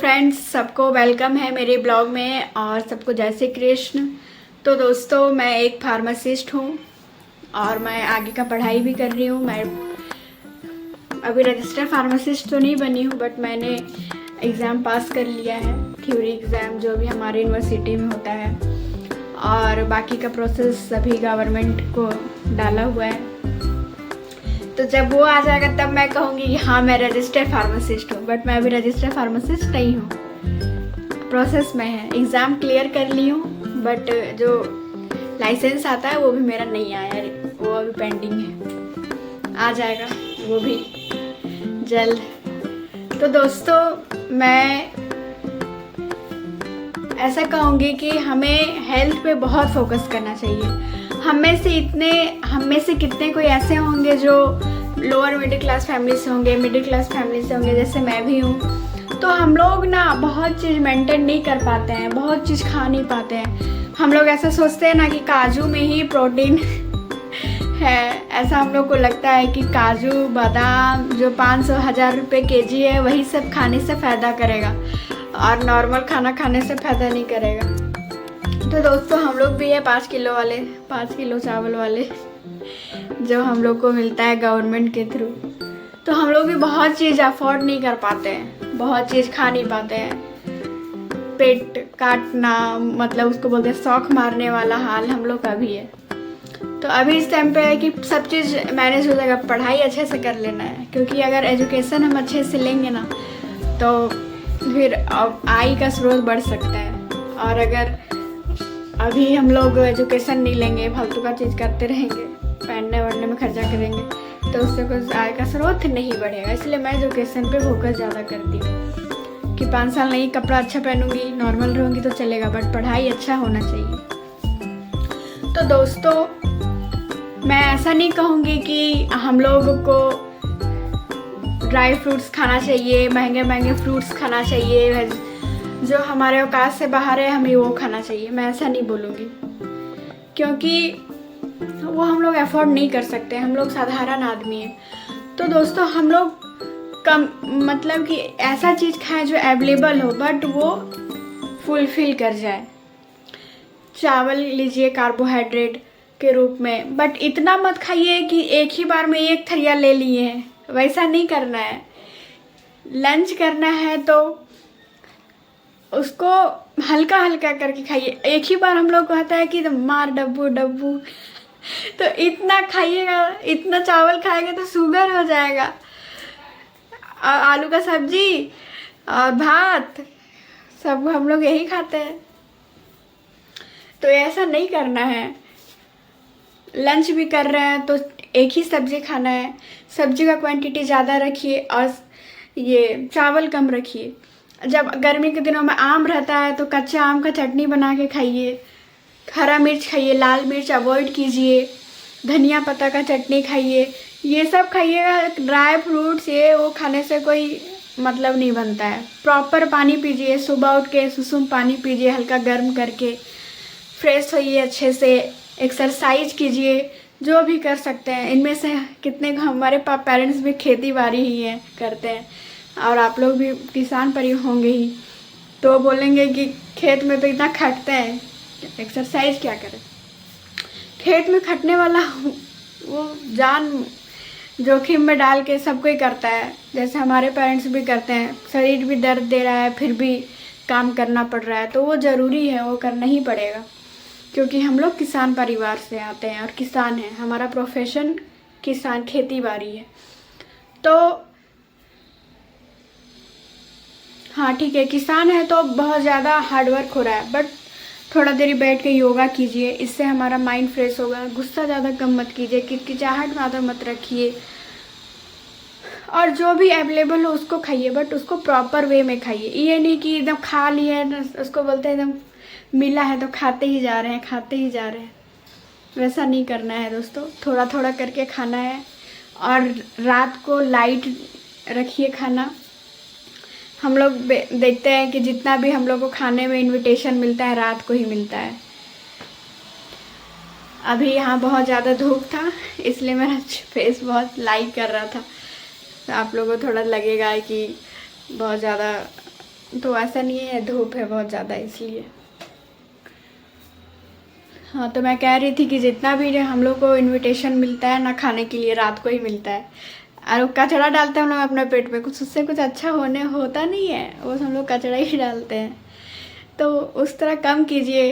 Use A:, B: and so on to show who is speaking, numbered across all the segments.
A: Friends, सबको welcome है मेरे ब्लॉग में और सबको जय श्री कृष्ण। तो दोस्तों, मैं एक फार्मासिस्ट हूँ और मैं आगे का पढ़ाई भी कर रही हूँ। मैं अभी रजिस्टर फार्मासिस्ट तो नहीं बनी हूँ, बट मैंने एग्ज़ाम पास कर लिया है, थ्योरी एग्ज़ाम जो भी हमारे यूनिवर्सिटी में होता है। और बाकी का प्रोसेस अभी गवर्नमेंट को डाला हुआ है, तो जब वो आ जाएगा तब मैं कहूँगी कि हाँ मैं रजिस्टर्ड फार्मासिस्ट हूँ। बट मैं अभी रजिस्टर्ड फार्मासिस्ट नहीं हूँ, प्रोसेस में है। एग्ज़ाम क्लियर कर ली हूँ, बट जो लाइसेंस आता है वो भी मेरा नहीं आया है, वो अभी पेंडिंग है, आ जाएगा वो भी जल्द। तो दोस्तों, मैं ऐसा कहूँगी कि हमें हेल्थ पे बहुत फोकस करना चाहिए। हम में से कितने कोई ऐसे होंगे जो लोअर मिडिल क्लास फैमिली से होंगे, मिडिल क्लास फैमिली से होंगे, जैसे मैं भी हूँ। तो हम लोग ना बहुत चीज़ मेंटेन नहीं कर पाते हैं, बहुत चीज़ खा नहीं पाते हैं। हम लोग ऐसा सोचते हैं ना कि काजू में ही प्रोटीन है। ऐसा हम लोग को लगता है कि काजू बादाम जो 500-1000 रुपये केजी है, वही सब खाने से फ़ायदा करेगा और नॉर्मल खाना खाने से फ़ायदा नहीं करेगा। तो दोस्तों, हम लोग भी है 5 किलो चावल वाले जो हम लोग को मिलता है गवर्नमेंट के थ्रू। तो हम लोग भी बहुत चीज़ अफोर्ड नहीं कर पाते हैं, बहुत चीज़ खा नहीं पाते हैं। पेट काटना मतलब उसको बोलते हैं शौक मारने वाला हाल हम लोग का भी है। तो अभी इस टाइम पे है कि सब चीज़ मैनेज हो जाएगा, पढ़ाई अच्छे से कर लेना है, क्योंकि अगर एजुकेशन हम अच्छे से लेंगे ना तो फिर आय का स्रोत बढ़ सकता है। और अगर अभी हम लोग एजुकेशन नहीं लेंगे, फालतू का चीज़ करते रहेंगे, पहनने वढ़ने में खर्चा करेंगे, तो उससे कुछ आय का स्रोत नहीं बढ़ेगा। इसलिए मैं एजुकेशन पे फोकस ज़्यादा करती हूँ कि 5 साल नहीं कपड़ा अच्छा पहनूंगी, नॉर्मल रहूँगी तो चलेगा, बट पढ़ाई अच्छा होना चाहिए। तो दोस्तों, मैं ऐसा नहीं कहूँगी कि हम लोग को ड्राई फ्रूट्स खाना चाहिए, महंगे महंगे फ्रूट्स खाना चाहिए, जो हमारे औकात से बाहर है हमें वो खाना चाहिए। मैं ऐसा नहीं बोलूँगी, क्योंकि वो हम लोग अफोर्ड नहीं कर सकते, हम लोग साधारण आदमी हैं। तो दोस्तों, हम लोग कम मतलब कि ऐसा चीज़ खाएं जो अवेलेबल हो, बट वो फुलफिल कर जाए। चावल लीजिए कार्बोहाइड्रेट के रूप में, बट इतना मत खाइए कि एक ही बार में एक थरिया ले लिए हैं, वैसा नहीं करना है। लंच करना है तो उसको हल्का हल्का करके खाइए। एक ही बार हम लोग को आता है कि मार डब्बू डब्बू तो इतना खाइएगा, इतना चावल खाएगा तो शुगर हो जाएगा। आलू का सब्जी और भात सब हम लोग यही खाते हैं, तो ऐसा नहीं करना है। लंच भी कर रहे हैं तो एक ही सब्जी खाना है, सब्जी का क्वांटिटी ज़्यादा रखिए और ये चावल कम रखिए। जब गर्मी के दिनों में आम रहता है तो कच्चा आम का चटनी बना के खाइए, हरा मिर्च खाइए, लाल मिर्च अवॉइड कीजिए, धनिया पत्ता का चटनी खाइए, ये सब खाइएगा। ड्राई फ्रूट्स ये वो खाने से कोई मतलब नहीं बनता है। प्रॉपर पानी पीजिए, सुबह उठ के सुसुम पानी पीजिए हल्का गर्म करके, फ्रेश होइए अच्छे से, एक्सरसाइज कीजिए, जो भी कर सकते हैं। इनमें से कितने हमारे पेरेंट्स भी खेती बाड़ी ही है करते हैं, और आप लोग भी किसान परिवार होंगे ही, तो बोलेंगे कि खेत में तो इतना खटते हैं, एक्सरसाइज क्या करें। खेत में खटने वाला वो जान जोखिम में डाल के सब कोई करता है, जैसे हमारे पेरेंट्स भी करते हैं। शरीर भी दर्द दे रहा है फिर भी काम करना पड़ रहा है, तो वो ज़रूरी है, वो करना ही पड़ेगा, क्योंकि हम लोग किसान परिवार से आते हैं और किसान हैं, हमारा प्रोफेशन किसान खेती बाड़ी है। तो हाँ ठीक है, किसान है तो बहुत ज़्यादा हार्डवर्क हो रहा है, बट थोड़ा देर बैठ के योगा कीजिए, इससे हमारा माइंड फ्रेश होगा। गुस्सा ज़्यादा कम मत कीजिए, किचकिचाहट ज़्यादा मत रखिए, और जो भी अवेलेबल हो उसको खाइए, बट उसको प्रॉपर वे में खाइए। ये नहीं कि एकदम खा लिए, उसको बोलते हैं एकदम मिला है तो खाते ही जा रहे हैं, वैसा नहीं करना है दोस्तों। थोड़ा थोड़ा करके खाना है, और रात को लाइट रखिए खाना। हम लोग देखते हैं कि जितना भी हम लोग को खाने में इनविटेशन मिलता है रात को ही मिलता है। अभी यहाँ बहुत ज़्यादा धूप था, इसलिए मेरा फेस बहुत लाइट कर रहा था, तो आप लोगों को थोड़ा लगेगा कि बहुत ज़्यादा तो ऐसा नहीं है, धूप है बहुत ज़्यादा इसलिए। हाँ, तो मैं कह रही थी कि जितना भी हम लोग को इनविटेशन मिलता है ना खाने के लिए, रात को ही मिलता है। और कचरा डालते हैं हम लोग अपने पेट में, कुछ उससे कुछ अच्छा होने होता नहीं है, वो हम लोग कचरा ही डालते हैं। तो उस तरह कम कीजिए।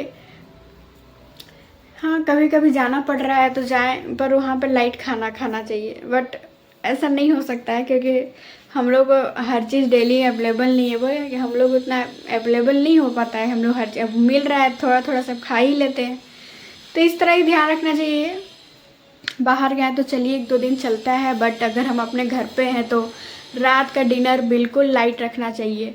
A: हाँ, कभी कभी जाना पड़ रहा है तो जाएं, पर वहाँ पर लाइट खाना खाना चाहिए। बट ऐसा नहीं हो सकता है क्योंकि हम लोग हर चीज़ डेली अवेलेबल नहीं है। वो है कि हम लोग उतना अवेलेबल नहीं हो पाता है, हम लोग हर चीज़ मिल रहा है थोड़ा थोड़ा सब खा ही लेते हैं। तो इस तरह ही ध्यान रखना चाहिए। बाहर गए तो चलिए 1-2 दिन चलता है, बट अगर हम अपने घर पे हैं तो रात का डिनर बिल्कुल लाइट रखना चाहिए।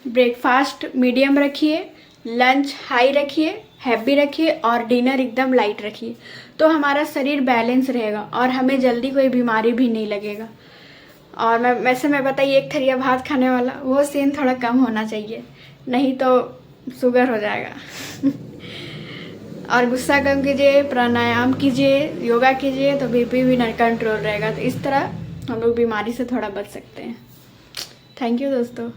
A: ब्रेकफास्ट मीडियम रखिए, लंच हाई रखिए, हैवी रखिए और डिनर एकदम लाइट रखिए। तो हमारा शरीर बैलेंस रहेगा और हमें जल्दी कोई बीमारी भी नहीं लगेगा। और मैं बताइए, एक थरिया भात खाने वाला वो सीन थोड़ा कम होना चाहिए, नहीं तो शुगर हो जाएगा। और गुस्सा कम कीजिए, प्राणायाम कीजिए, योगा कीजिए तो बीपी भी कंट्रोल रहेगा। तो इस तरह हम लोग बीमारी से थोड़ा बच सकते हैं। थैंक यू दोस्तों।